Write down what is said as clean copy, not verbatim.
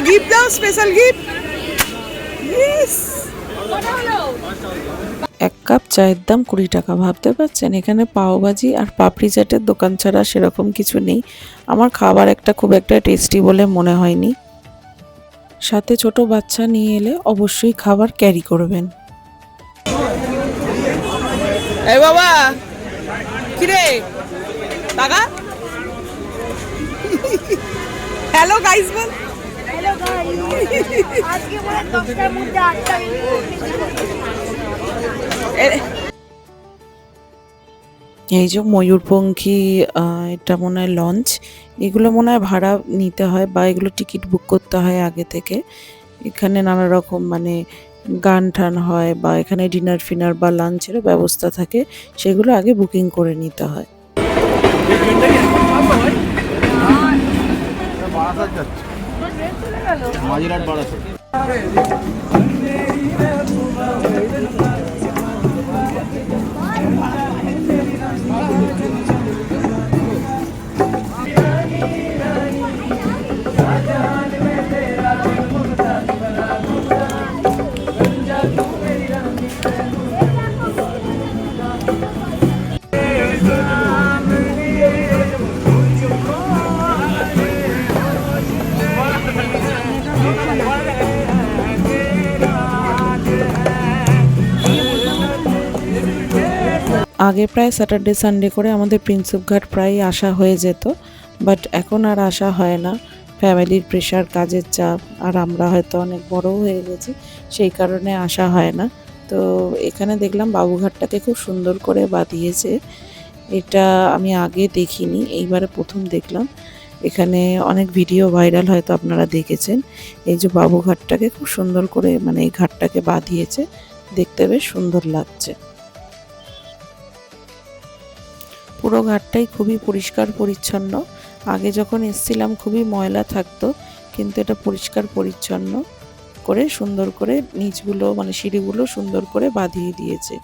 Gift দাও, special gift. Yes. এক cup চায়ের দাম 20 টাকা। ভাবতে পারছেন, এখানে পাওভাজি আর পাপড়ি চাটের দোকান ছাড়া সেরকম কিছু নেই। আমার খাবার খুব একটা টেস্টি বলে মনে হয়নি। সাথে ছোট বাচ্চা নিয়ে এলে অবশ্যই খাবার ক্যারি করবেন। এই বাবা, কিরে টাকা? হ্যালো গাইস বল। হ্যালো গাইস, আজকে মনে 10টার মধ্যে 8টা এই যে ময়ূরপঙ্খী, এটা মনে হয় লঞ্চ। এগুলো মনে হয় ভাড়া নিতে হয় বা এগুলো টিকিট বুক করতে হয় আগে থেকে। এখানে নানা রকম গান টান হয় বা এখানে ডিনার ফিনার বা লাঞ্চেরও ব্যবস্থা থাকে, সেগুলো আগে বুকিং করে নিতে হয়। আগে প্রায় স্যাটারডে সানডে করে আমাদের প্রিন্সেপ ঘাট প্রায় আসা হয়ে যেত, বাট এখন আর আসা হয় না। ফ্যামিলির প্রেশার, কাজের চাপ, আর আমরা হয়তো অনেক বড় হয়ে গেছি, সেই কারণে আসা হয় না। তো এখানে দেখলাম বাবুঘাটটাকে খুব সুন্দর করে বাঁধিয়েছে। এটা আমি আগে দেখিনি, এইবারে প্রথম দেখলাম। এখানে অনেক ভিডিও ভাইরাল হয়তো আপনারা দেখেছেন। এই যে বাবুঘাটটাকে খুব সুন্দর করে এই ঘাটটাকে বাঁধিয়েছে, দেখতে বেশ সুন্দর লাগছে। পুরো ঘাটটাই খুবই পরিষ্কার পরিচ্ছন্ন। আগে যখন এসেছিলাম খুবই ময়লা থাকতো, কিন্তু এটা পরিষ্কার পরিচ্ছন্ন করে সুন্দর করে নিচগুলো সিঁড়িগুলো সুন্দর করে বাঁধিয়ে দিয়েছে।